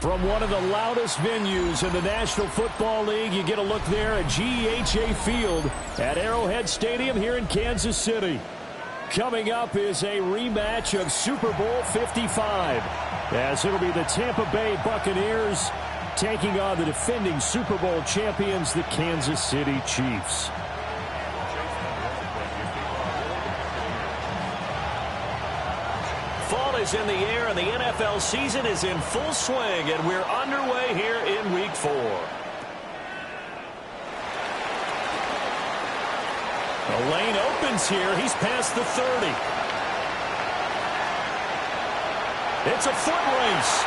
From one of the loudest venues in the National Football League, you get a look there at GEHA Field at Arrowhead Stadium here in Kansas City. Coming up is a rematch of Super Bowl 55, as it'll be the Tampa Bay Buccaneers taking on the defending Super Bowl champions, the Kansas City Chiefs. Fall is in the air, and the NFL season is in full swing, and we're underway here in Week 4. The lane opens here. He's past the 30. It's a foot race.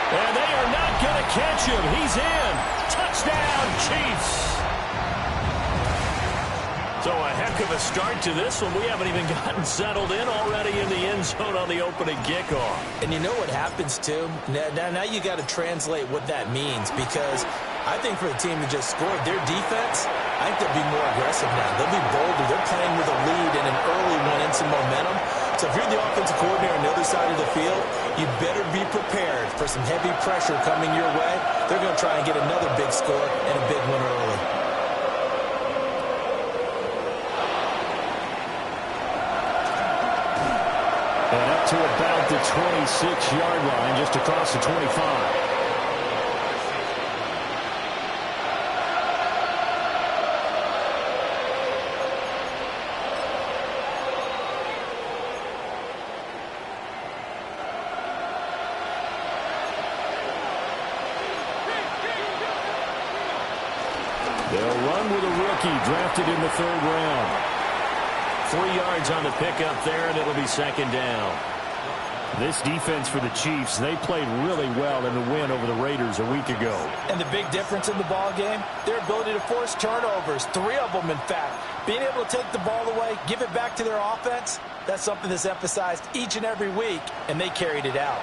And they are not going to catch him. He's in. Touchdown, Chiefs. So a heck of a start to this one. We haven't even gotten settled in already in the end zone on the opening kickoff. And you know what happens, too? Now you got to translate what that means, because I think for the team that just scored, their defense, I think they'll be more aggressive now. They'll be bolder. They're playing with a lead and an early one and some momentum. So if you're the offensive coordinator on the other side of the field, you better be prepared for some heavy pressure coming your way. They're going to try and get another big score and a big one early. And up to about the 26-yard line, just across the 25. They'll run with a rookie drafted in the 3rd round. 3 yards on the pickup there, and it'll be 2nd down. This defense for the Chiefs, they played really well in the win over the Raiders a week ago. And the big difference in the ball game, their ability to force turnovers, 3 of them in fact. Being able to take the ball away, give it back to their offense, that's something that's emphasized each and every week, and they carried it out.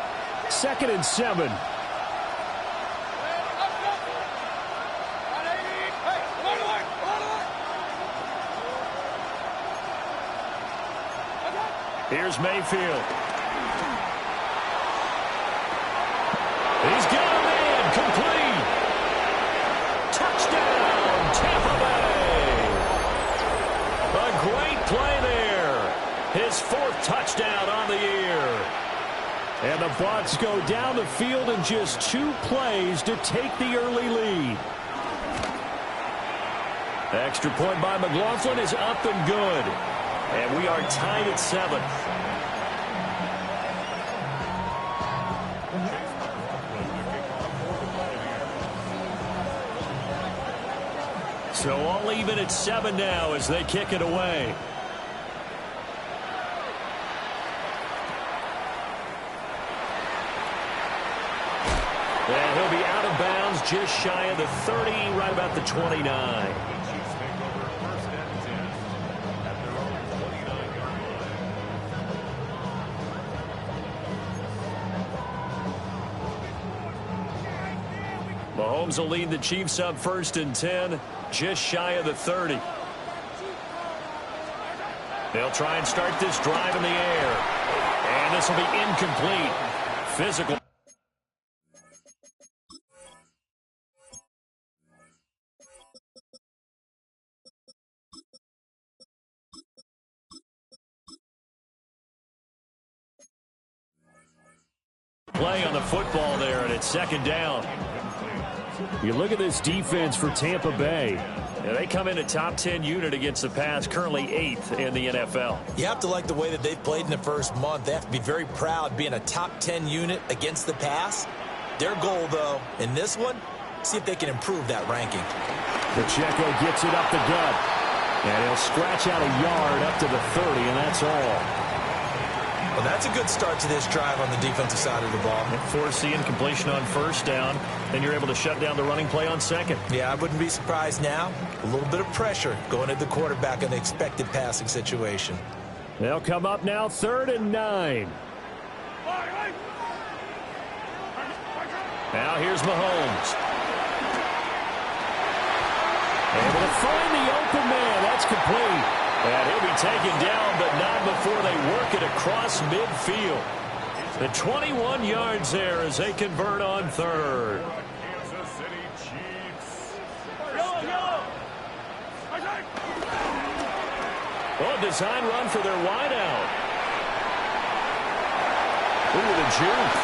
2nd and 7. Here's Mayfield. He's got a man, complete. Touchdown, Tampa Bay. A great play there. His 4th touchdown on the year. And the Bucs go down the field in just 2 plays to take the early lead. Extra point by McLaughlin is up and good. And we are tied at 7. So all even at 7 now as they kick it away. And he'll be out of bounds just shy of the 30, right about the 29. Mahomes will lead the Chiefs up 1st and 10, just shy of the 30. They'll try and start this drive in the air. And this will be incomplete. Physical. Play on the football there, and it's 2nd down. You look at this defense for Tampa Bay. Yeah, they come in a top 10 unit against the pass, currently 8th in the NFL. You have to like the way that they've played in the first month. They have to be very proud being a top 10 unit against the pass. Their goal, though, in this one, see if they can improve that ranking. Pacheco gets it up the gut. And he'll scratch out a yard up to the 30, and that's all. Well, that's a good start to this drive on the defensive side of the ball. Forcing completion on 1st down. Then you're able to shut down the running play on 2nd. Yeah, I wouldn't be surprised now. A little bit of pressure going at the quarterback in the expected passing situation. They'll come up now 3rd and 9. Now here's Mahomes. Able to find the open man. That's complete. And he'll be taken down, but not before they work it across midfield. The 21 yards there as they convert on third. Oh, design run for their wideout. Ooh, the juke.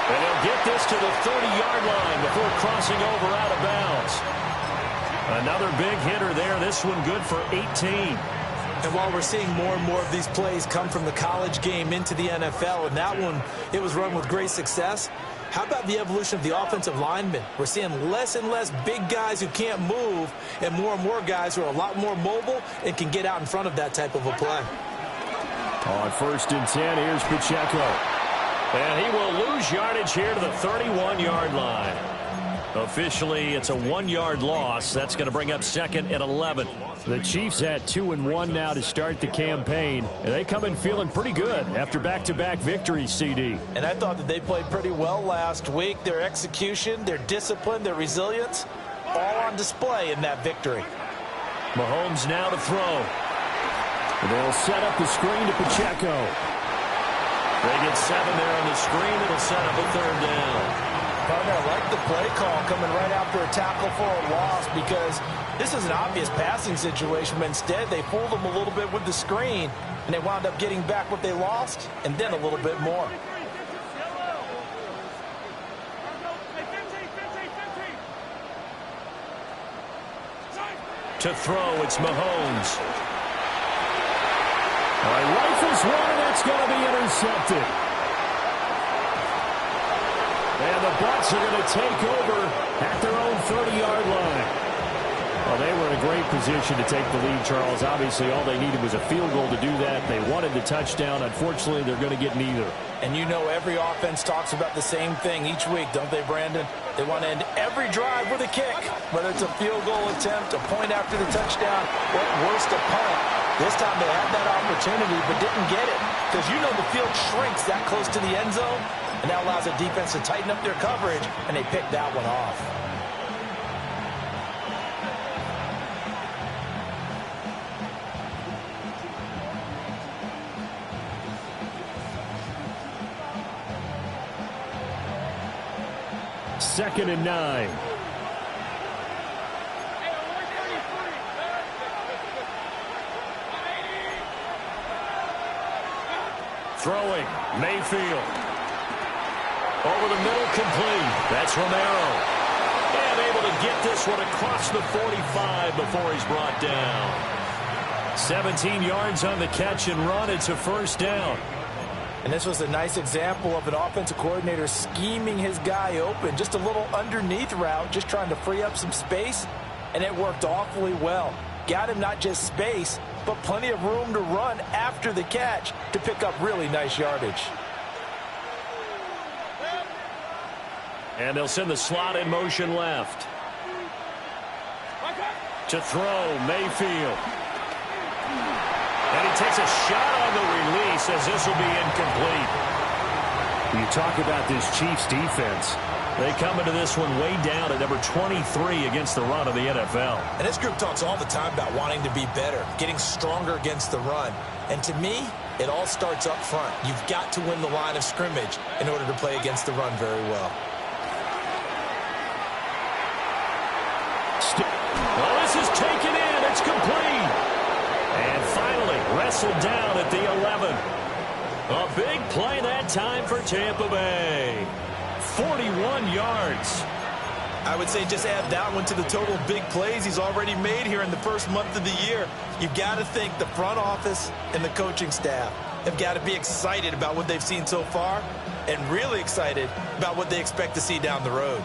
And they'll get this to the 30-yard line before crossing over out of bounds. Another big hitter there. This one good for 18. And while we're seeing more and more of these plays come from the college game into the NFL, and that one, it was run with great success, how about the evolution of the offensive linemen? We're seeing less and less big guys who can't move and more guys who are a lot more mobile and can get out in front of that type of a play. On 1st and 10, here's Pacheco. And he will lose yardage here to the 31-yard line. Officially, it's a 1-yard loss. That's going to bring up 2nd and 11. The Chiefs at 2-1 now to start the campaign. And they come in feeling pretty good after back-to-back victories, CD. And I thought that they played pretty well last week. Their execution, their discipline, their resilience, all on display in that victory. Mahomes now to throw. They'll set up the screen to Pacheco. They get 7 there on the screen. It'll set up a 3rd down. Partner, I like the play call coming right after a tackle for a loss because this is an obvious passing situation, but instead they fooled them a little bit with the screen, and they wound up getting back what they lost and then a little bit more. To throw, it's Mahomes. Rifles one, and that's going to be intercepted. And the Bucs are going to take over at their own 30-yard line. Well, they were in a great position to take the lead, Charles. Obviously, all they needed was a field goal to do that. They wanted the touchdown. Unfortunately, they're going to get neither. And you know every offense talks about the same thing each week, don't they, Brandon? They want to end every drive with a kick, whether it's a field goal attempt, a point after the touchdown, or worst, a punt. This time they had that opportunity but didn't get it because you know the field shrinks that close to the end zone, and that allows the defense to tighten up their coverage, and they picked that one off. Second and 9. Throwing, Mayfield. Over the middle, complete. That's Romero. And able to get this one across the 45 before he's brought down. 17 yards on the catch and run. It's a 1st down. And this was a nice example of an offensive coordinator scheming his guy open. Just a little underneath route, just trying to free up some space. And it worked awfully well. Got him not just space, but plenty of room to run after the catch to pick up really nice yardage. And they'll send the slot in motion left. To throw, Mayfield. And he takes a shot on the release as this will be incomplete. You talk about this Chiefs defense. They come into this one way down at number 23 against the run of the NFL. And this group talks all the time about wanting to be better, getting stronger against the run. And to me, it all starts up front. You've got to win the line of scrimmage in order to play against the run very well. Well, this is taken in. It's complete. And finally, wrestled down at the 11. A big play that time for Tampa Bay. 41 yards. I would say just add that one to the total big plays he's already made here in the first month of the year. You've got to think the front office and the coaching staff have got to be excited about what they've seen so far and really excited about what they expect to see down the road.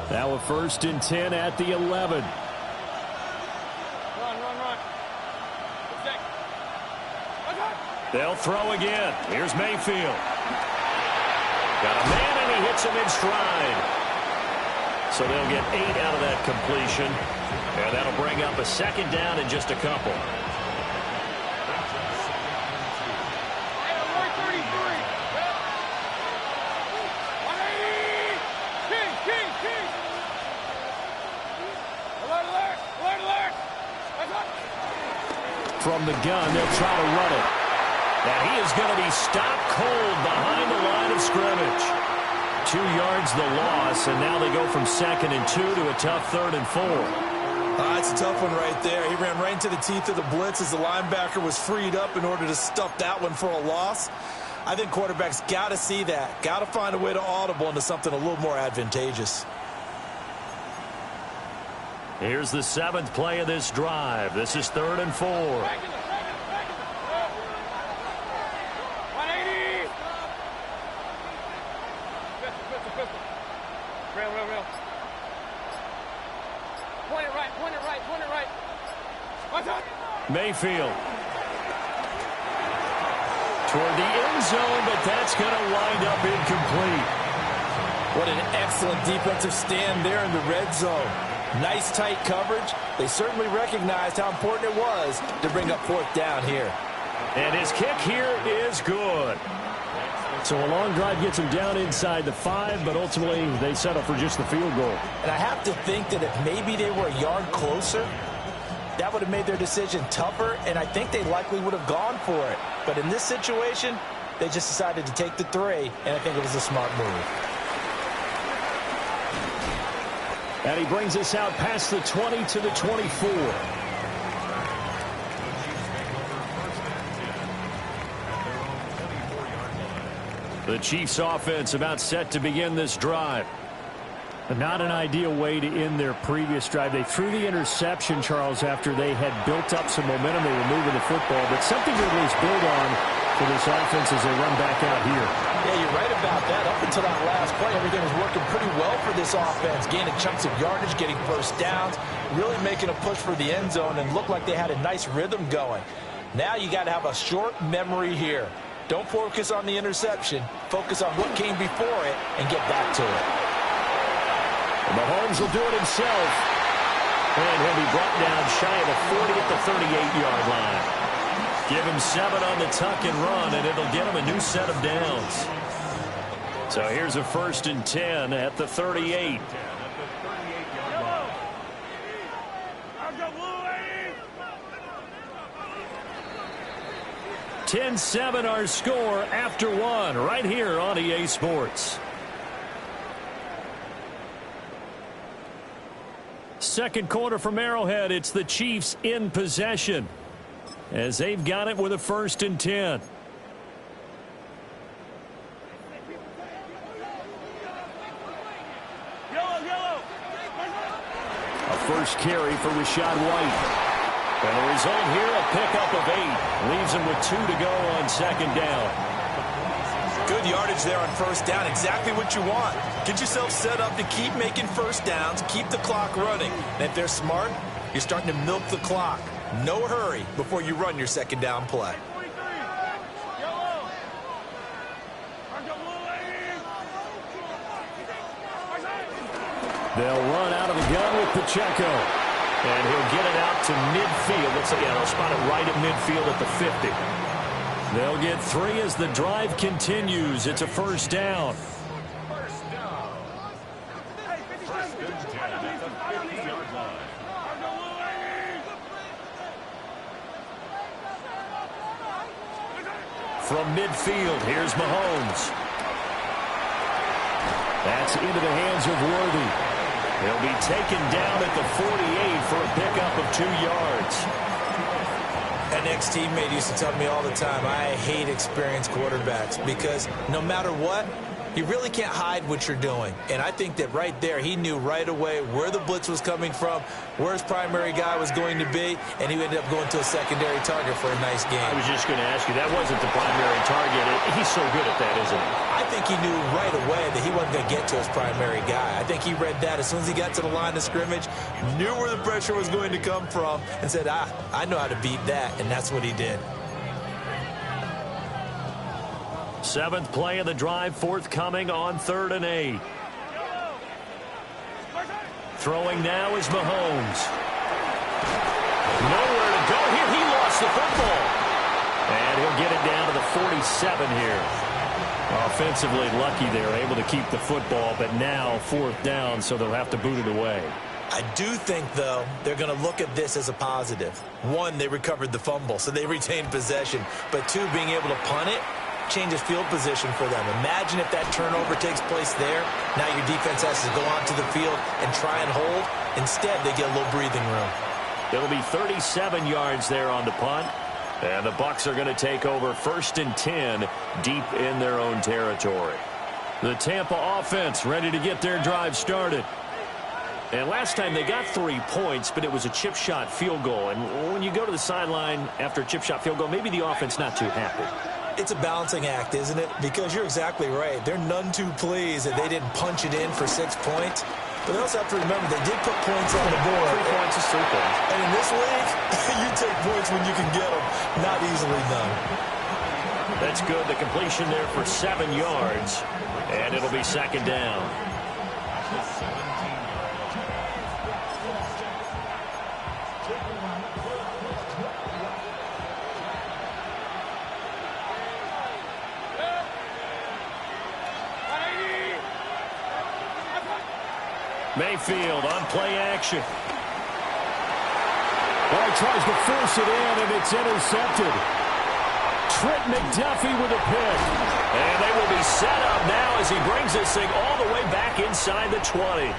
Now a 1st and 10 at the 11. They'll throw again. Here's Mayfield. Got a man, and he hits him in stride. So they'll get 8 out of that completion. And that'll bring up a 2nd down in just a couple. From the gun, they'll try to run it. And he is going to be stopped cold behind the line of scrimmage. 2 yards the loss, and now they go from 2nd and 2 to a tough 3rd and 4. That's a tough one right there. He ran right into the teeth of the blitz as the linebacker was freed up in order to stuff that one for a loss. I think quarterbacks got to see that. Got to find a way to audible into something a little more advantageous. Here's the 7th play of this drive. This is 3rd and 4. 180. Real. Point it right. What's up? Mayfield. Toward the end zone, but that's going to wind up incomplete. What an excellent defensive stand there in the red zone. Nice tight coverage. They certainly recognized how important it was to bring up 4th down here. And his kick here is good. So a long drive gets him down inside the 5, but ultimately they settle for just the field goal. And I have to think that if maybe they were a yard closer, that would have made their decision tougher, and I think they likely would have gone for it. But in this situation, they just decided to take the 3, and I think it was a smart move. And he brings us out past the 20 to the 24. The Chiefs offense about set to begin this drive. Not an ideal way to end their previous drive. They threw the interception, Charles, after they had built up some momentum. They were moving the football, but something to at least build on for this offense as they run back out here. Yeah, you're right about that. Up until that last play, everything was working pretty well for this offense, gaining chunks of yardage, getting first downs, really making a push for the end zone, and looked like they had a nice rhythm going. Now you got to have a short memory here. Don't focus on the interception. Focus on what came before it and get back to it. Mahomes will do it himself. And he'll be brought down shy of the 40 at the 38-yard line. Give him 7 on the tuck and run, and it'll get him a new set of downs. So here's a 1st and 10 at the 38. 10-7 our score after 1 right here on EA Sports. Second quarter from Arrowhead. It's the Chiefs in possession as they've got it with a 1st and 10. A first carry for Rashad White. And the result here, a pickup of 8. Leaves him with 2 to go on 2nd down. Good yardage there on 1st down. Exactly what you want. Get yourself set up to keep making first downs, keep the clock running. And if they're smart, you're starting to milk the clock. No hurry before you run your 2nd down play. They'll run out of the gun with Pacheco. And he'll get it out to midfield. They'll spot it right at midfield at the 50. They'll get 3 as the drive continues. It's a 1st down. From midfield, here's Mahomes. That's into the hands of Worthy. He'll be taken down at the 48 for a pickup of 2 yards. An ex-teammate used to tell me all the time, I hate experienced quarterbacks because no matter what, you really can't hide what you're doing. And I think that right there, he knew right away where the blitz was coming from, where his primary guy was going to be, and he ended up going to a secondary target for a nice game. I was just going to ask you, that wasn't the primary target. He's so good at that, isn't he? I think he knew right away that he wasn't going to get to his primary guy. I think he read that as soon as he got to the line of scrimmage, knew where the pressure was going to come from, and said, I know how to beat that, and that's what he did. 7th play of the drive, forthcoming on 3rd and 8. Throwing now is Mahomes. Nowhere to go here. He lost the football. And he'll get it down to the 47 here. Offensively lucky they're able to keep the football, but now 4th down, so they'll have to boot it away. I do think, though, they're going to look at this as a positive. One, they recovered the fumble, so they retained possession. But two, being able to punt it changes field position for them. Imagine if that turnover takes place there. Now your defense has to go onto the field and try and hold. Instead, they get a little breathing room. It'll be 37 yards there on the punt. And the Bucs are going to take over 1st and 10 deep in their own territory. The Tampa offense ready to get their drive started. And last time they got 3 points, but it was a chip shot field goal. And when you go to the sideline after a chip shot field goal, maybe the offense not too happy. It's a balancing act, isn't it? Because you're exactly right. They're none too pleased that they didn't punch it in for 6 points. But they also have to remember they did put points on the board. 3 points is 3 points. And in this league, you take points when you can get them. Not easily done. That's good. The completion there for 7 yards. And it'll be 2nd down. Mayfield on play action. Well, he tries to force it in, and it's intercepted. Trent McDuffie with a pick. And they will be set up now as he brings this thing all the way back inside the 20.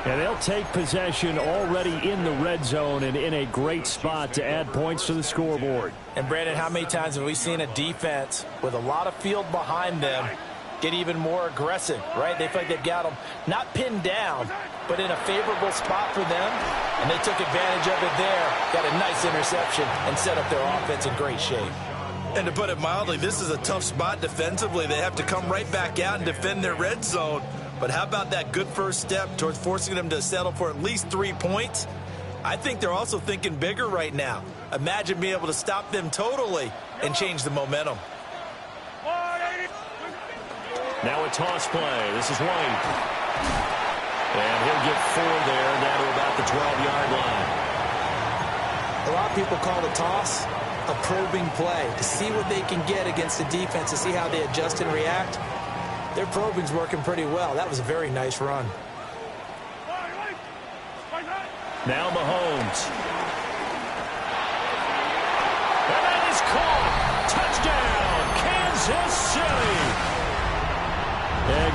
And they'll take possession already in the red zone and in a great spot to add points to the scoreboard. And, Brandon, how many times have we seen a defense with a lot of field behind them get even more aggressive, right? They feel like they've got them not pinned down, but in a favorable spot for them, and they took advantage of it there, got a nice interception, and set up their offense in great shape. And to put it mildly, this is a tough spot defensively. They have to come right back out and defend their red zone. But how about that good first step towards forcing them to settle for at least 3 points? I think they're also thinking bigger right now. Imagine being able to stop them totally and change the momentum. Now a toss play. This is White. And he'll get 4 there, down to about the 12-yard line. A lot of people call the toss a probing play to see what they can get against the defense, to see how they adjust and react. Their probing's working pretty well. That was a very nice run. Now Mahomes. And that is caught. Touchdown, Kansas City.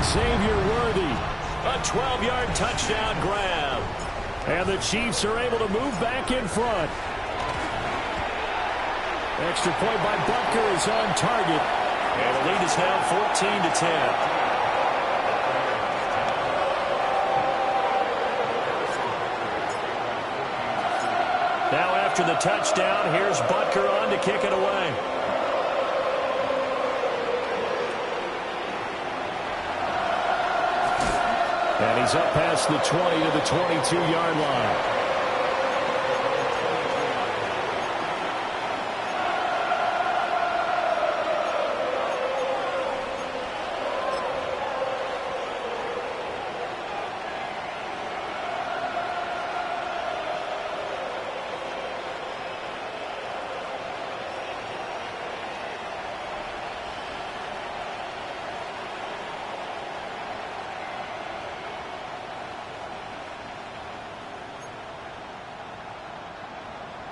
Xavier Worthy, a 12-yard touchdown grab. And the Chiefs are able to move back in front. Extra point by Butker is on target. And the lead is now 14-10. Now after the touchdown, here's Butker on to kick it away. And he's up past the 20 to the 22-yard line.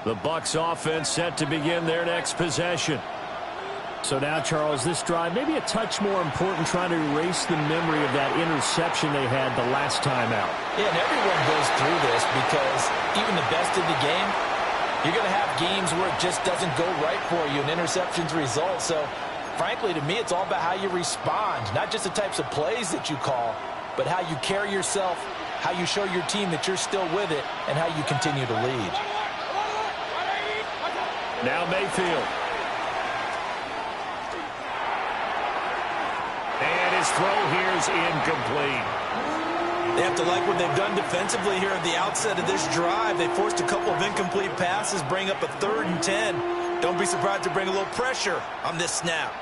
The Bucs offense set to begin their next possession. So now, Charles, this drive maybe a touch more important, trying to erase the memory of that interception they had the last time out. Yeah, and everyone goes through this because even the best in the game, you're going to have games where it just doesn't go right for you and interceptions result. So, frankly, to me, it's all about how you respond, not just the types of plays that you call, but how you carry yourself, how you show your team that you're still with it, and how you continue to lead. Now Mayfield. And his throw here is incomplete. They have to like what they've done defensively here at the outset of this drive. They forced a couple of incomplete passes, bring up a 3rd and 10. Don't be surprised to bring a little pressure on this snap.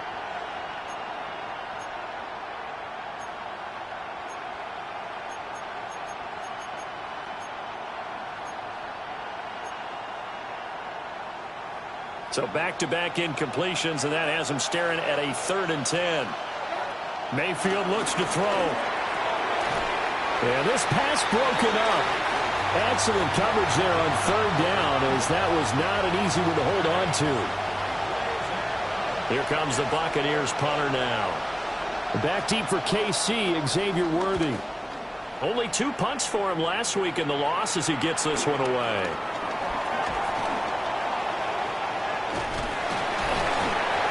So back-to-back incompletions, and that has him staring at a 3rd and 10. Mayfield looks to throw. And this pass broken up. Excellent coverage there on third down, as that was not an easy one to hold on to. Here comes the Buccaneers punter now. Back deep for KC, Xavier Worthy. Only 2 punts for him last week in the loss as he gets this one away.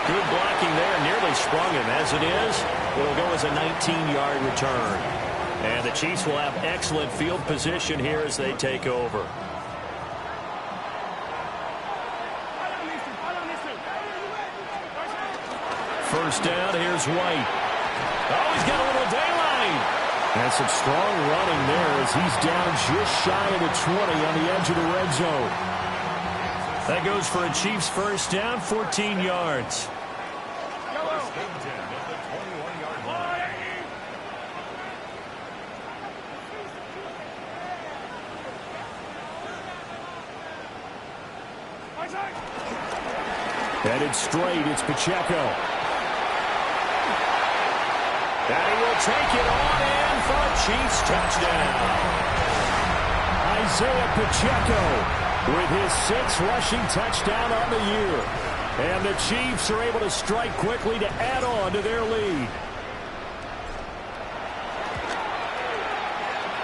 Good blocking there, nearly sprung him. As it is, it'll go as a 19-yard return. And the Chiefs will have excellent field position here as they take over. First down, here's White. Oh, he's got a little daylight. And some strong running there as he's down just shy of the 20 on the edge of the red zone. That goes for a Chiefs first down, 14 yards. Headed straight, it's Pacheco. And he will take it on in for a Chiefs touchdown. Isaiah Pacheco with his 6th rushing touchdown on the year. And the Chiefs are able to strike quickly to add on to their lead.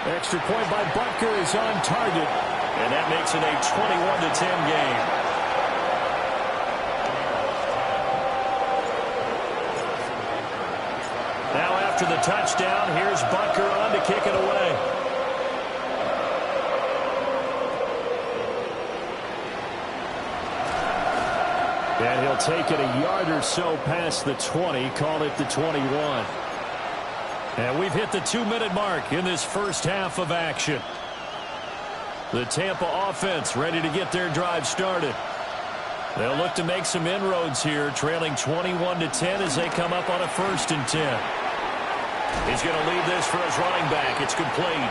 Extra point by Butker is on target. And that makes it a 21-10 game. Now after the touchdown, here's Butker on to kick it away. And he'll take it a yard or so past the 20, call it the 21. And we've hit the 2-minute mark in this first half of action. The Tampa offense ready to get their drive started. They'll look to make some inroads here, trailing 21-10 as they come up on a 1st and 10. He's going to lead this for his running back. It's complete.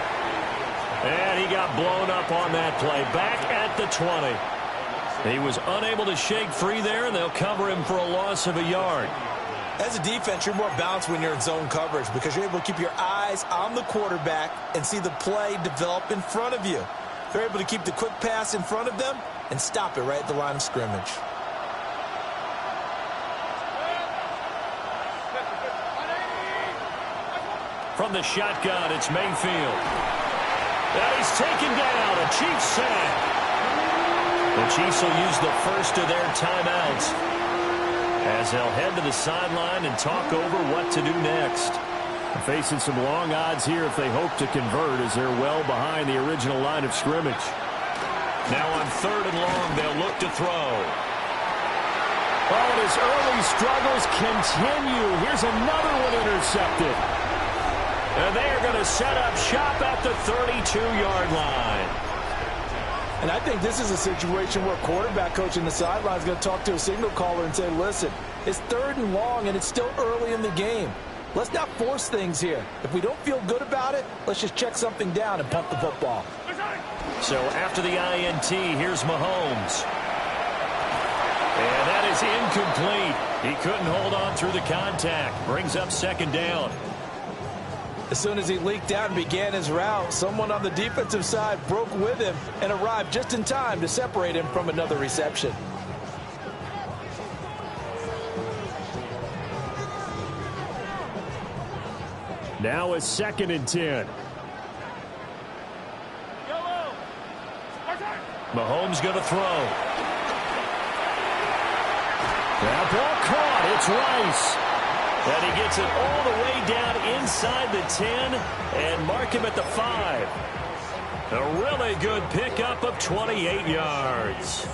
And he got blown up on that play. Back at the 20. He was unable to shake free there, and they'll cover him for a loss of a yard. As a defense, you're more balanced when you're in zone coverage because you're able to keep your eyes on the quarterback and see the play develop in front of you. They're able to keep the quick pass in front of them and stop it right at the line of scrimmage. From the shotgun, it's Mayfield. And he's taken down, a Chiefs sack. The Chiefs will use the first of their timeouts as they'll head to the sideline and talk over what to do next. Facing some long odds here if they hope to convert as they're well behind the original line of scrimmage. Now on 3rd and long, they'll look to throw. Oh, and his early struggles continue. Here's another one intercepted. And they are going to set up shop at the 32-yard line. And I think this is a situation where quarterback coach in the sideline is going to talk to a signal caller and say, listen, it's 3rd and long and it's still early in the game. Let's not force things here. If we don't feel good about it, let's just check something down and punt the football. So after the INT, here's Mahomes. And that is incomplete. He couldn't hold on through the contact. Brings up 2nd down. As soon as he leaked out and began his route, someone on the defensive side broke with him and arrived just in time to separate him from another reception. Now it's 2nd and 10. Mahomes going to throw. That ball caught. It's Rice. And he gets it all the way down inside the 10 and mark him at the 5. A really good pickup of 28 yards.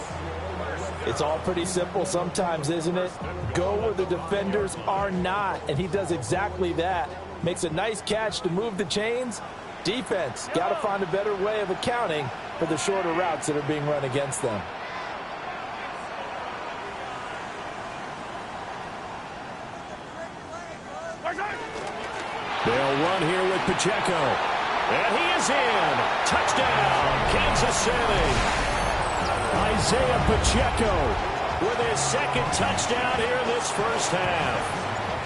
It's all pretty simple sometimes, isn't it? Go where the defenders are not, and he does exactly that. Makes a nice catch to move the chains. Defense, got to find a better way of accounting for the shorter routes that are being run against them. They'll run here with Pacheco. And he is in. Touchdown, Kansas City. Isaiah Pacheco with his 2nd touchdown here in this first half.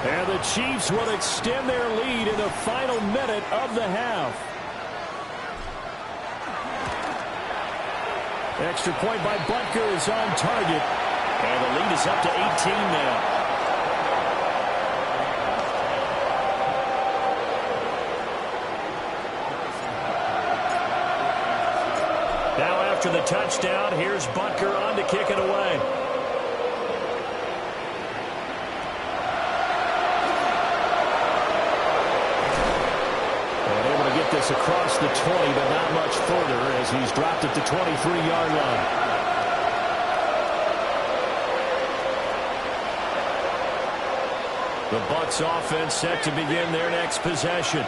And the Chiefs will extend their lead in the final minute of the half. Extra point by Butker is on target. And the lead is up to 18 now. Now after the touchdown, here's Butker on to kick it away. And able to get this across the 20, but not much further as he's dropped it to 23-yard line. The Bucs offense set to begin their next possession.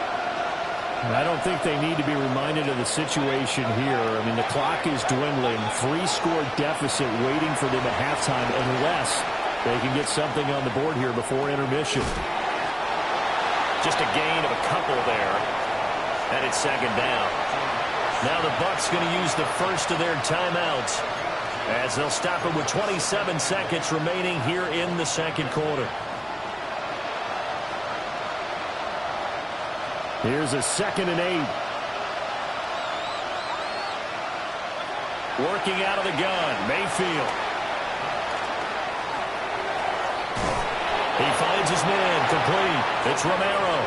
I don't think they need to be reminded of the situation here. I mean, the clock is dwindling. 3-score deficit waiting for them at halftime unless they can get something on the board here before intermission. Just a gain of a couple there. And it's second down. Now the Bucs going to use the first of their timeouts as they'll stop it with 27 seconds remaining here in the second quarter. Here's a 2nd and 8. Working out of the gun, Mayfield. He finds his man, complete. It's Romero.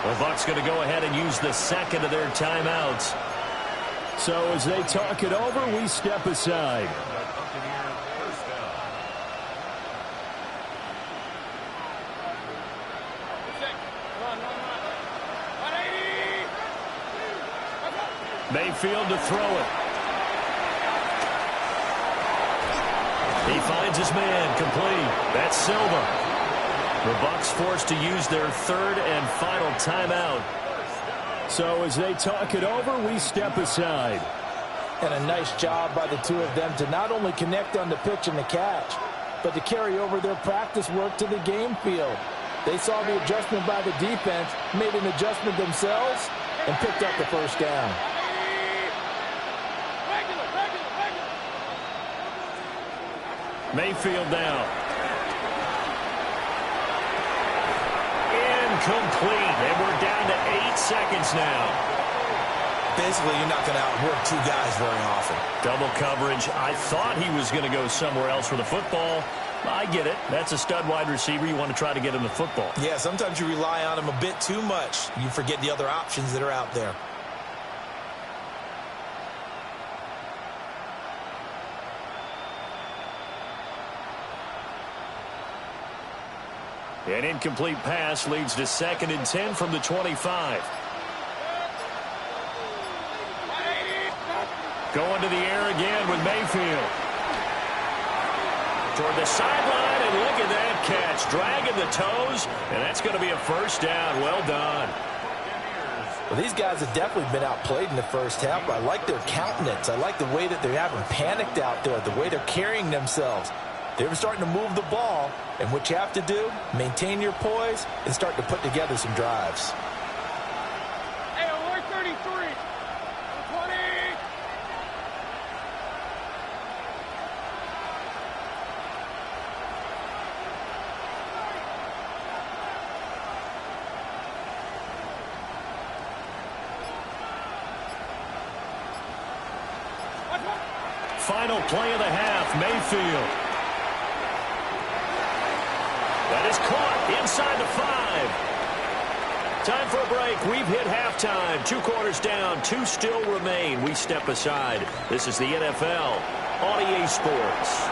The Bucs going to go ahead and use the second of their timeouts. So as they talk it over, we step aside. Mayfield to throw it. He finds his man, complete. That's Silva. The Bucs forced to use their 3rd and final timeout. So as they talk it over, we step aside. And a nice job by the two of them to not only connect on the pitch and the catch, but to carry over their practice work to the game field. They saw the adjustment by the defense, made an adjustment themselves, and picked up the first down. Mayfield down. Incomplete. And we're down to 8 seconds now. Basically, you're not going to outwork two guys very often. Double coverage. I thought he was going to go somewhere else for the football. I get it. That's a stud wide receiver. You want to try to get him the football. Yeah, sometimes you rely on him a bit too much. You forget the other options that are out there. An incomplete pass leads to 2nd and 10 from the 25. Going to the air again with Mayfield. Toward the sideline, and look at that catch. Dragging the toes, and that's going to be a first down. Well done. Well, these guys have definitely been outplayed in the first half. I like their countenance. I like the way that they're having panicked out there, the way they're carrying themselves. They're starting to move the ball, and what you have to do, maintain your poise and start to put together some drives. Hey, alert 33. 20. Final play of the half, Mayfield. That is caught inside the 5. Time for a break. We've hit halftime. 2 quarters down. 2 still remain. We step aside. This is the NFL on EA Sports.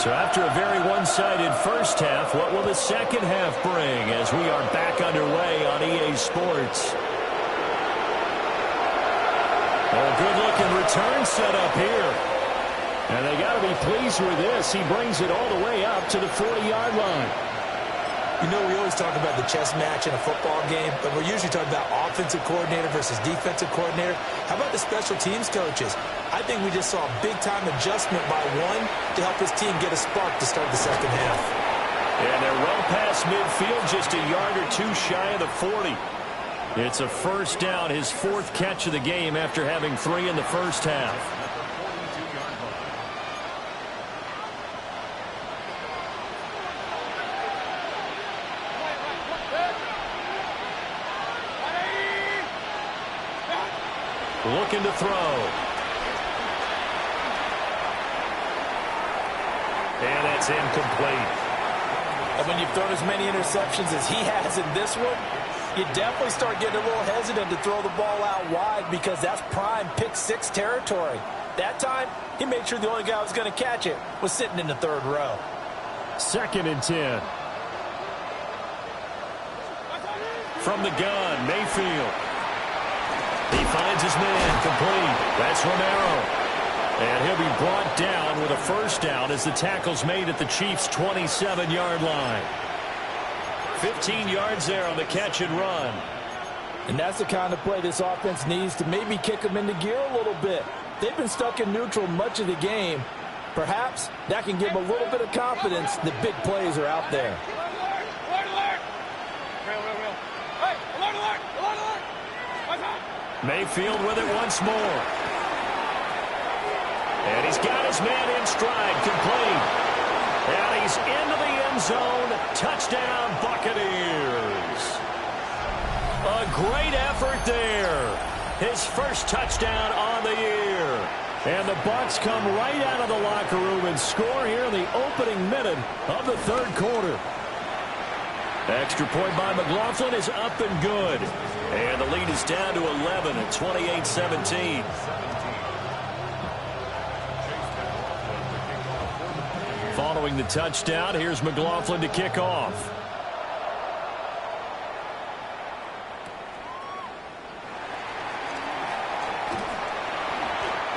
So after a very one-sided first half, what will the second half bring as we are back underway on EA Sports? A good-looking return set up here. And they got to be pleased with this. He brings it all the way up to the 40-yard line. You know, we always talk about the chess match in a football game, but we're usually talking about offensive coordinator versus defensive coordinator. How about the special teams coaches? I think we just saw a big-time adjustment by one to help his team get a spark to start the second half. And they're well past midfield, just a yard or two shy of the 40. It's a first down, his fourth catch of the game after having 3 in the first half. Looking to throw. And that's incomplete. And when you've thrown as many interceptions as he has in this one, you definitely start getting a little hesitant to throw the ball out wide because that's prime pick 6 territory. That time, he made sure the only guy who was going to catch it was sitting in the 3rd row. 2nd and 10. From the gun, Mayfield. He finds his man, complete. That's Romero. And he'll be brought down with a first down as the tackle's made at the Chiefs' 27-yard line. 15 yards there on the catch and run. And that's the kind of play this offense needs to maybe kick them into gear a little bit. They've been stuck in neutral much of the game. Perhaps that can give them a little bit of confidence that big plays are out there. Mayfield with it once more. And he's got his man in stride, complete. And he's into the end zone. Touchdown, Buccaneers. A great effort there. His first touchdown on the year. And the Bucs come right out of the locker room and score here in the opening minute of the 3rd quarter. Extra point by McLaughlin is up and good. And the lead is down to 11 at 28-17. Following the touchdown, here's McLaughlin to kick off.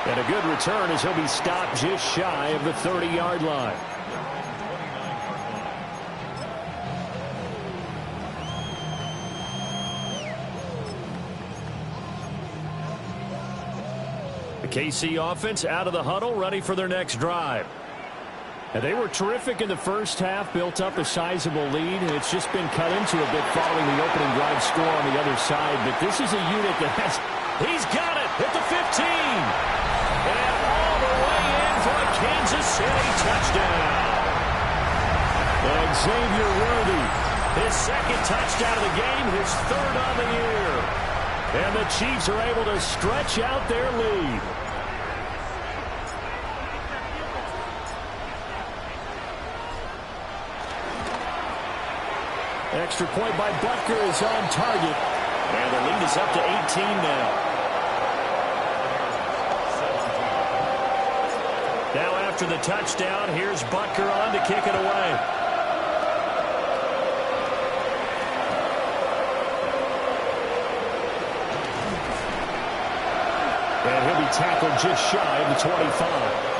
And a good return as he'll be stopped just shy of the 30-yard line. The KC offense out of the huddle, ready for their next drive. And they were terrific in the first half, built up a sizable lead, and it's just been cut into a bit following the opening drive score on the other side. But this is a unit that has, he's got it at the 15. And all the way in for a Kansas City touchdown. And Xavier Worthy, his 2nd touchdown of the game, his 3rd on the year. And the Chiefs are able to stretch out their lead. Extra point by Butker is on target. And the lead is up to 18 now. Now after the touchdown, here's Butker on to kick it away. And he'll be tackled just shy of the 25.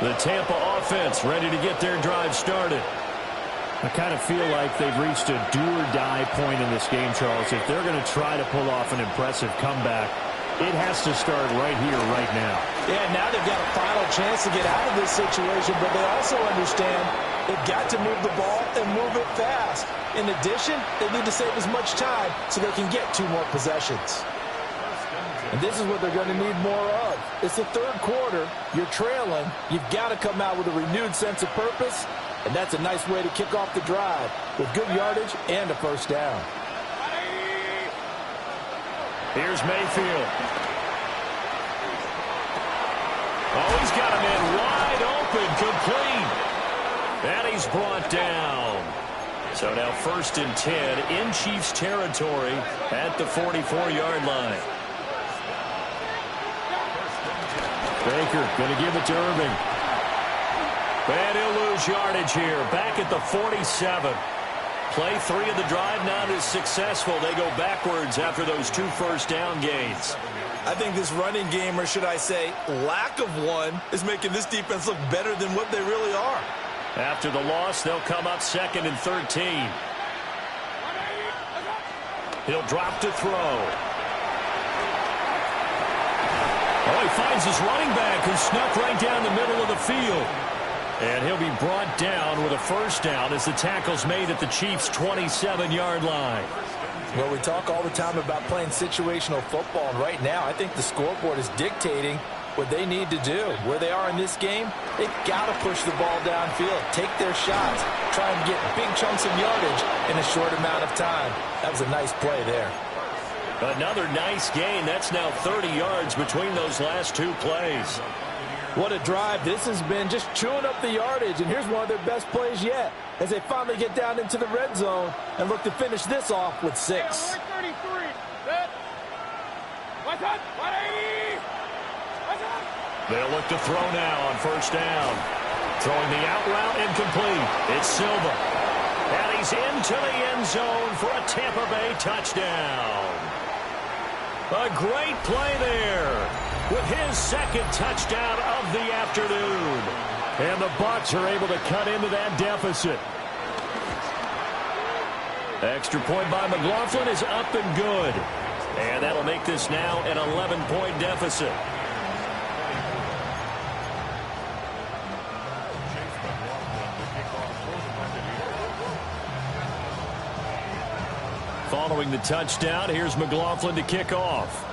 The Tampa offense ready to get their drive started. I kind of feel like they've reached a do-or-die point in this game, Charles. If they're going to try to pull off an impressive comeback, it has to start right here, right now. Yeah, now they've got a final chance to get out of this situation, but they also understand they've got to move the ball and move it fast. In addition, they need to save as much time so they can get 2 more possessions. And this is what they're going to need more of. It's the 3rd quarter. You're trailing. You've got to come out with a renewed sense of purpose, and that's a nice way to kick off the drive with good yardage and a first down. Here's Mayfield. Oh, he's got him in wide open, complete. And he's brought down. So now 1st and 10 in Chiefs territory at the 44-yard line. Baker going to give it to Irving. And he'll lose yardage here. Back at the 47. Play 3 of the drive not as successful. They go backwards after those 2 first down gains. I think this running game, or should I say lack of one, is making this defense look better than what they really are. After the loss, they'll come up 2nd and 13. He'll drop to throw. Oh, he finds his running back who snuck right down the middle of the field. And he'll be brought down with a first down as the tackle's made at the Chiefs' 27-yard line. Well, we talk all the time about playing situational football, and right now I think the scoreboard is dictating what they need to do. Where they are in this game, they've got to push the ball downfield, take their shots, try and get big chunks of yardage in a short amount of time. That was a nice play there. Another nice gain. That's now 30 yards between those last two plays. What a drive this has been, just chewing up the yardage, and here's one of their best plays yet as they finally get down into the red zone and look to finish this off with 6. They'll look to throw now on first down. Throwing the out route incomplete. It's Silva. And he's into the end zone for a Tampa Bay touchdown. A great play there with his second touchdown of the afternoon. And the Bucs are able to cut into that deficit. Extra point by McLaughlin is up and good. And that'll make this now an 11-point deficit. Following the touchdown, here's McLaughlin to kick off.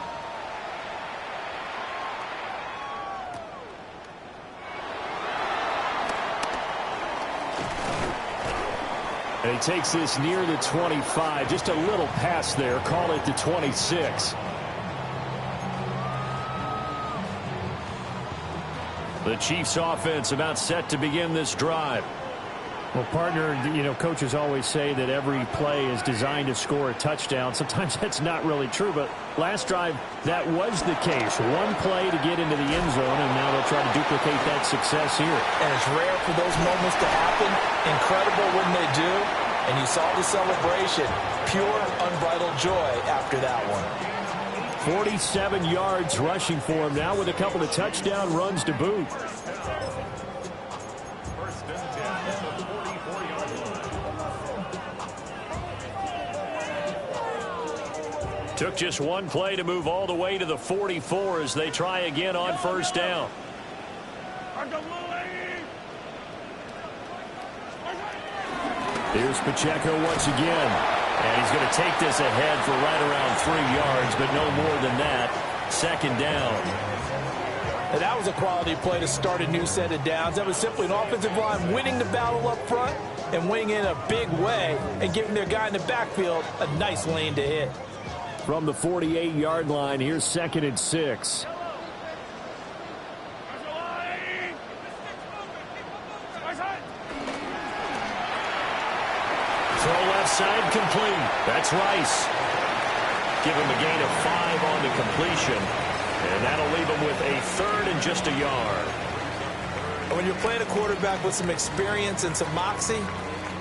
And he takes this near the 25. Just a little pass there. Call it the 26. The Chiefs offense about set to begin this drive. Well, partner, you know, coaches always say that every play is designed to score a touchdown. Sometimes that's not really true, but last drive, that was the case. One play to get into the end zone, and now they'll try to duplicate that success here. And it's rare for those moments to happen. Incredible when they do. And you saw the celebration. Pure, unbridled joy after that one. 47 yards rushing for him now with a couple of touchdown runs to boot. Took just one play to move all the way to the 44 as they try again on first down. Here's Pacheco once again. And he's going to take this ahead for right around 3 yards, but no more than that. Second down. And that was a quality play to start a new set of downs. That was simply an offensive line winning the battle up front and winning in a big way and giving their guy in the backfield a nice lane to hit. From the 48-yard line, here's 2nd and 6. Throw left side complete. That's Rice. Give him a gain of 5 on the completion. And that'll leave him with a 3rd and just a yard. When you're playing a quarterback with some experience and some moxie,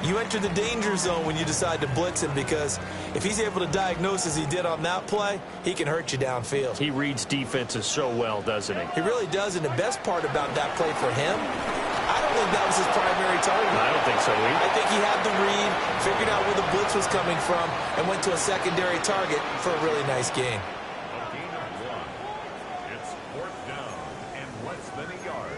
you enter the danger zone when you decide to blitz him, because if he's able to diagnose as he did on that play, he can hurt you downfield. He reads defenses so well, doesn't he? He really does, and the best part about that play for him, I don't think that was his primary target. I don't think so either. I think he had the read, figured out where the blitz was coming from, and went to a secondary target for a really nice gain. It's 4th down and less than a yard.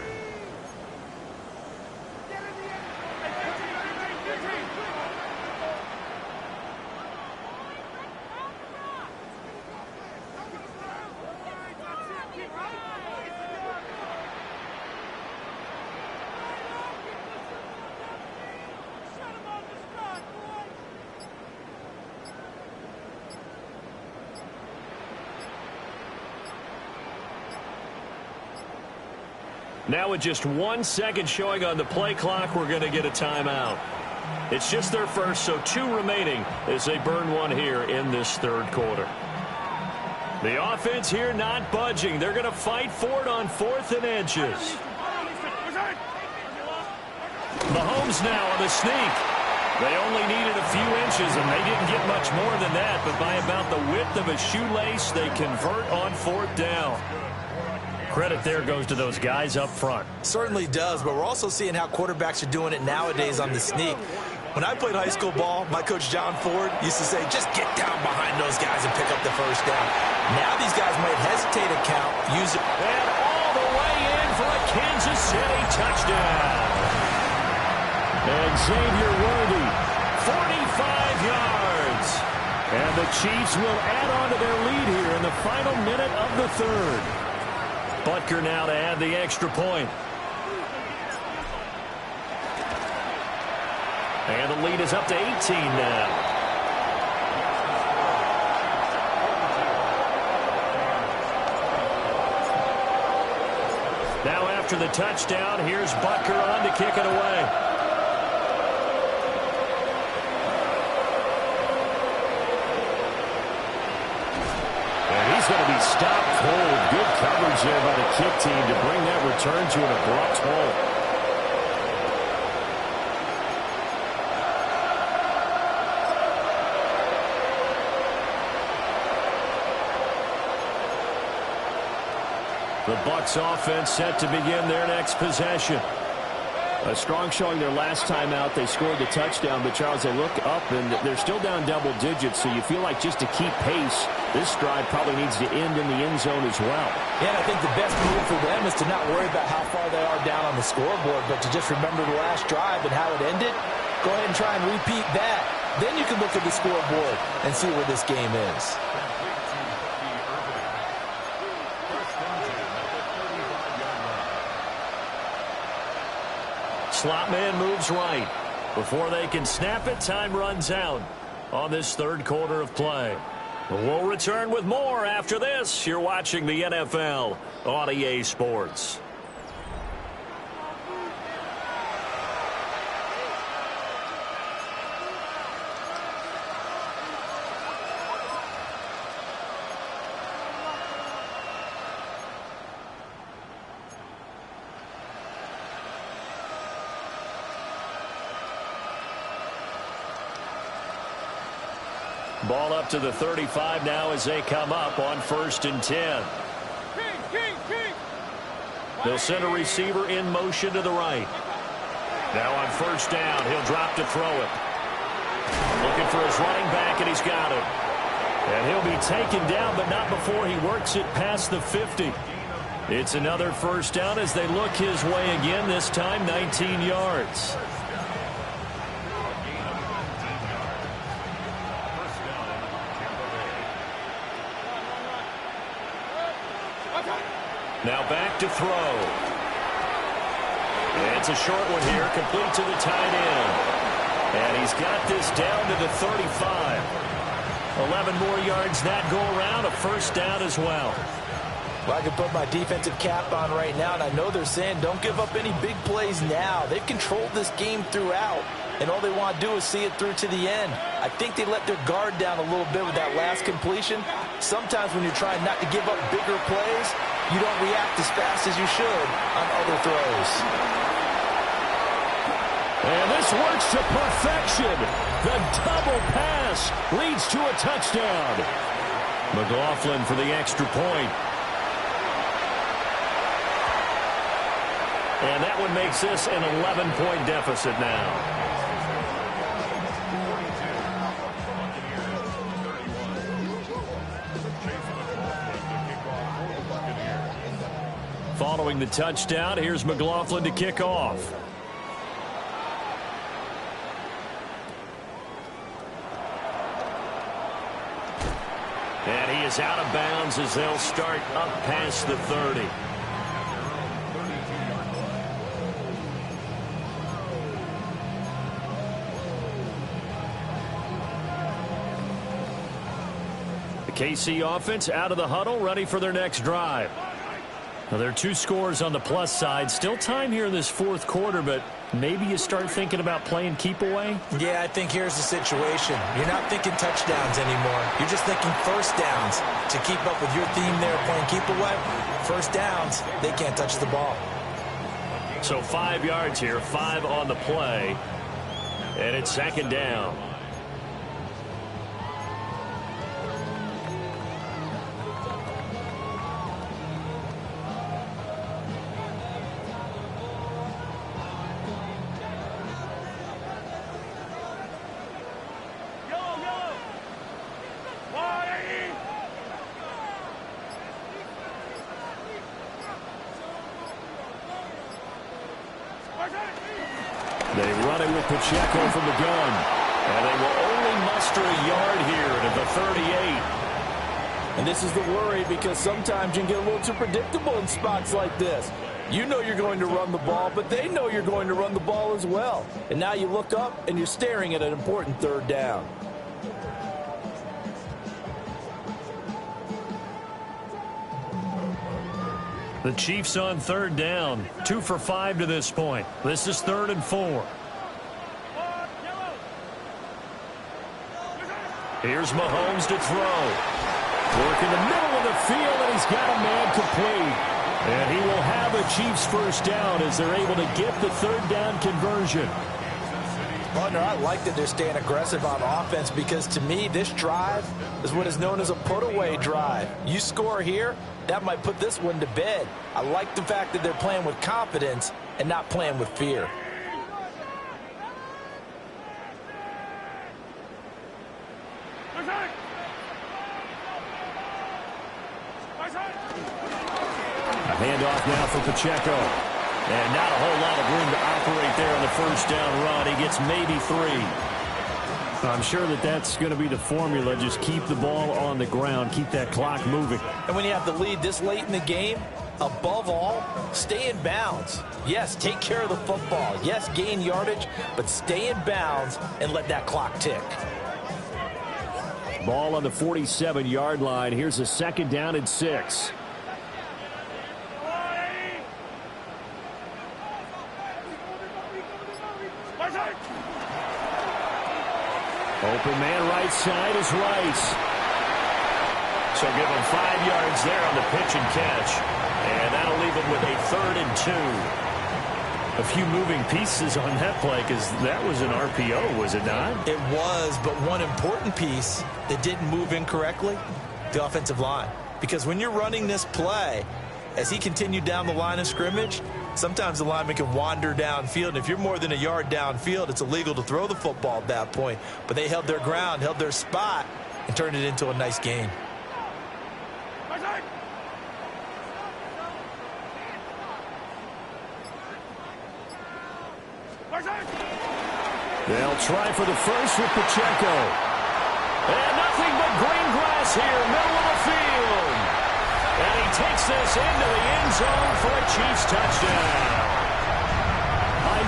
Now with just 1 second showing on the play clock, we're going to get a timeout. It's just their first, so 2 remaining as they burn one here in this 3rd quarter. The offense here not budging. They're going to fight for it on 4th and inches. Mahomes now on the sneak. They only needed a few inches, and they didn't get much more than that, but by about the width of a shoelace, they convert on 4th down. Credit there goes to those guys up front. Certainly does, but we're also seeing how quarterbacks are doing it nowadays on the sneak. When I played high school ball, my coach John Ford used to say, just get down behind those guys and pick up the first down. Now these guys might hesitate to count, use it. And all the way in for a Kansas City touchdown. And Xavier Worthy, 45 yards. And the Chiefs will add on to their lead here in the final minute of the third. Butker now to add the extra point. And the lead is up to 18 now. Now after the touchdown, here's Butker on to kick it away. And he's going to be stopped cold. Good coverage there by the kick team to bring that return to an abrupt halt. The Bucs offense set to begin their next possession. A strong showing their last time out. They scored the touchdown, but Charles, they look up and they're still down double digits, so you feel like just to keep pace, this drive probably needs to end in the end zone as well. Yeah, and I think the best move for them is to not worry about how far they are down on the scoreboard, but to just remember the last drive and how it ended. Go ahead and try and repeat that. Then you can look at the scoreboard and see where this game is. Slot man moves right. Before they can snap it, time runs out on this third quarter of play. We'll return with more after this. You're watching the NFL on EA Sports. Ball up to the 35 now as they come up on 1st and 10. They'll send a receiver in motion to the right. Now on 1st down, he'll drop to throw it. Looking for his running back, and he's got it. And he'll be taken down, but not before he works it past the 50. It's another 1st down as they look his way again, this time 19 yards. Now back to throw. It's a short one here, complete to the tight end. And he's got this down to the 35. 11 more yards that go around, a 1st down as well. Well, I can put my defensive cap on right now, and I know they're saying don't give up any big plays now. They've controlled this game throughout, and all they want to do is see it through to the end. I think they let their guard down a little bit with that last completion. Sometimes when you're trying not to give up bigger plays, you don't react as fast as you should on other throws. And this works to perfection. The double pass leads to a touchdown. McLaughlin for the extra point. And that one makes this an 11-point deficit now. Following the touchdown, here's McLaughlin to kick off. And he is out of bounds as they'll start up past the 30. The KC offense out of the huddle, ready for their next drive. Now, there are 2 scores on the plus side. Still time here in this 4th quarter, but maybe you start thinking about playing keep away? Yeah, I think here's the situation. You're not thinking touchdowns anymore. You're just thinking 1st downs. To keep up with your theme there, playing keep away, 1st downs, they can't touch the ball. So 5 yards here, 5 on the play, and it's 2nd down. They run it with Pacheco from the gun. And they will only muster a yard here at the 38. And this is the worry, because sometimes you can get a little too predictable in spots like this. You know you're going to run the ball, but they know you're going to run the ball as well. And now you look up and you're staring at an important third down. The Chiefs on third down. 2 for 5 to this point. This is 3rd and 4. Here's Mahomes to throw. Work in the middle of the field, and he's got a man complete. And he will have a Chiefs first down as they're able to get the third down conversion. Partner, I like that they're staying aggressive on offense, because to me, this drive is what is known as a put-away drive. You score here, that might put this one to bed. I like the fact that they're playing with confidence and not playing with fear. Handoff now for Pacheco. And not a whole lot of room to operate there on the first down run. He gets maybe 3. I'm sure that that's going to be the formula. Just keep the ball on the ground. Keep that clock moving. And when you have the lead this late in the game, above all, stay in bounds. Yes, take care of the football. Yes, gain yardage, but stay in bounds and let that clock tick. Ball on the 47-yard line. Here's a 2nd down and 6. Open man right side is Rice. So give him 5 yards there on the pitch and catch. And that'll leave him with a 3rd and 2. A few moving pieces on that play, because that was an RPO, was it not? It was, but one important piece that didn't move incorrectly, the offensive line. Because when you're running this play, as he continued down the line of scrimmage, sometimes the lineman can wander downfield. And if you're more than a yard downfield, it's illegal to throw the football at that point. But they held their ground, held their spot, and turned it into a nice gain. They'll try for the first with Pacheco. And nothing but green grass here, middle of the field. And he takes this into the end zone for a Chiefs touchdown.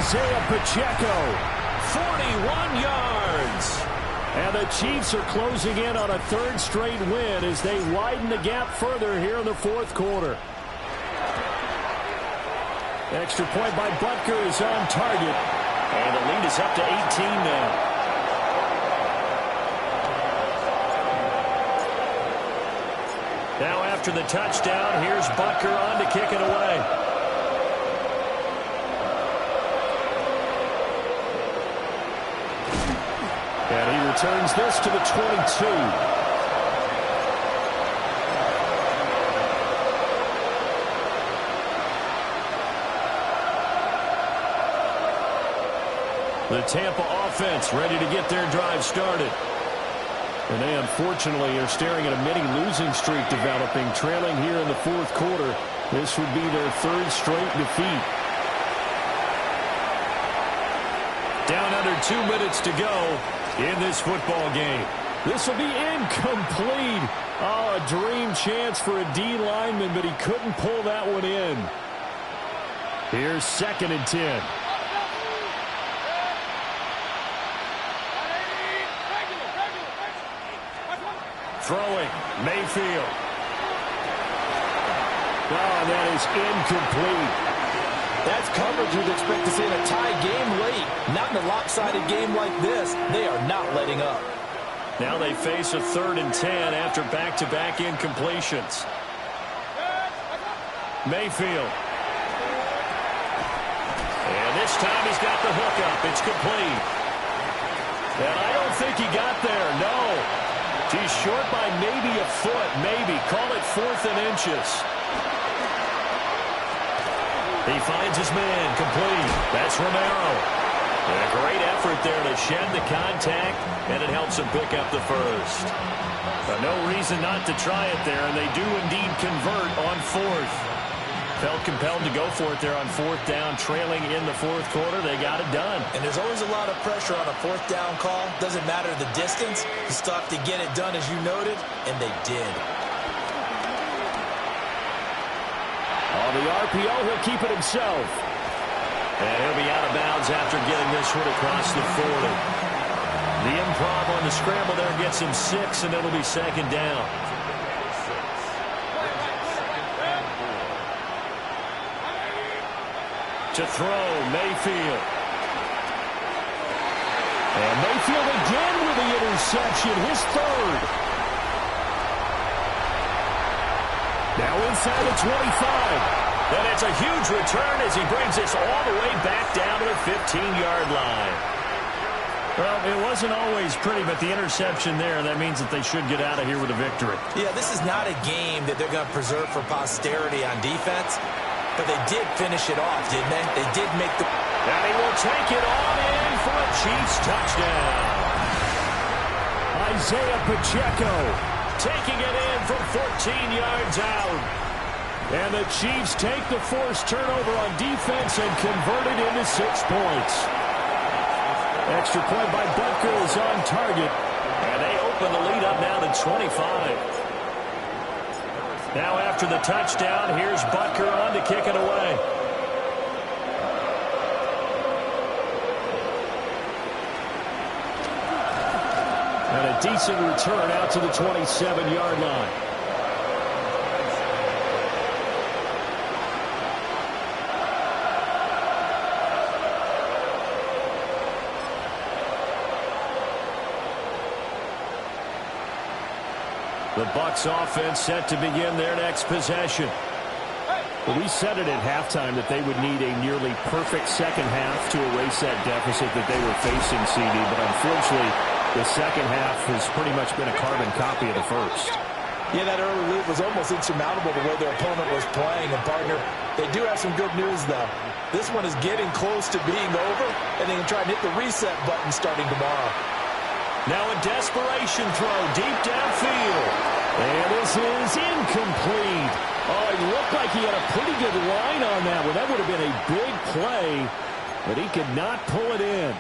Isaiah Pacheco, 41 yards. And the Chiefs are closing in on a 3rd straight win as they widen the gap further here in the 4th quarter. Extra point by Butker is on target. And the lead is up to 18 now. Now after the touchdown, here's Butker on to kick it away. And he returns this to the 22. The Tampa offense ready to get their drive started. And they unfortunately are staring at a mini losing streak developing, trailing here in the 4th quarter. This would be their 3rd straight defeat. Down under 2 minutes to go in this football game. This will be incomplete. Oh, a dream chance for a D lineman, but he couldn't pull that one in. Here's 2nd and 10. Throwing, Mayfield. Oh, that is incomplete. That's coverage you'd expect to see in a tie game late. Not in a lopsided game like this. They are not letting up. Now they face a 3rd and 10 after back-to-back incompletions. Mayfield. And this time he's got the hook up. It's complete. And I don't think he got there, no. He's short by maybe a foot, maybe. Call it 4th and inches. He finds his man, complete. That's Romero. And a great effort there to shed the contact, and it helps him pick up the first. No reason not to try it there, and they do indeed convert on 4th. Felt compelled to go for it there on fourth down, trailing in the fourth quarter. They got it done. And there's always a lot of pressure on a fourth down call. Doesn't matter the distance. You still have to get it done, as you noted, and they did. On the RPO, he'll keep it himself. And he'll be out of bounds after getting this one across the 40. The improv on the scramble there gets him 6, and it'll be second down. To throw, Mayfield. And Mayfield again with the interception, his third. Now inside the 25. And it's a huge return as he brings this all the way back down to the 15-yard line. Well, it wasn't always pretty, but the interception there, that means that they should get out of here with a victory. Yeah, this is not a game that they're going to preserve for posterity on defense. But they did finish it off, didn't they? They did make the... And he will take it on in for a Chiefs touchdown. Isaiah Pacheco taking it in from 14 yards out. And the Chiefs take the forced turnover on defense and convert it into 6 points. Extra point by Butker is on target. And they open the lead up now to 25. Now after the touchdown, here's Butker on to kick it away. And a decent return out to the 27-yard line. The Bucs offense set to begin their next possession. Well, we said it at halftime that they would need a nearly perfect second half to erase that deficit that they were facing, CD. But unfortunately, the second half has pretty much been a carbon copy of the first. Yeah, that early lead was almost insurmountable the way their opponent was playing. And, partner, they do have some good news, though. This one is getting close to being over, and they can try and hit the reset button starting tomorrow. Now a desperation throw deep downfield. And this is incomplete. Oh, it looked like he had a pretty good line on that one. That would have been a big play, but he could not pull it in.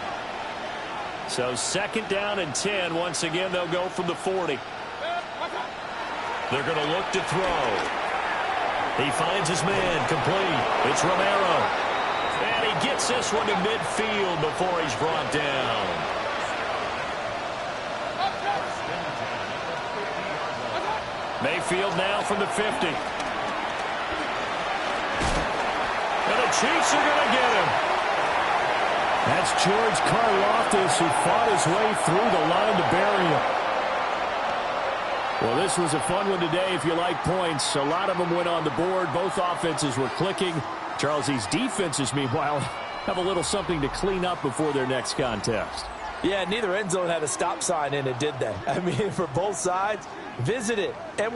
So second down and 10. Once again, they'll go from the 40. They're going to look to throw. He finds his man complete. It's Romero. And he gets this one to midfield before he's brought down. Mayfield now from the 50. And the Chiefs are going to get him. That's George Karlaftis, who fought his way through the line to bury him. Well, this was a fun one today if you like points. A lot of them went on the board. Both offenses were clicking. Charles, these defenses, meanwhile, have a little something to clean up before their next contest. Yeah, neither end zone had a stop sign in it, did they? I mean, for both sides, visit it. And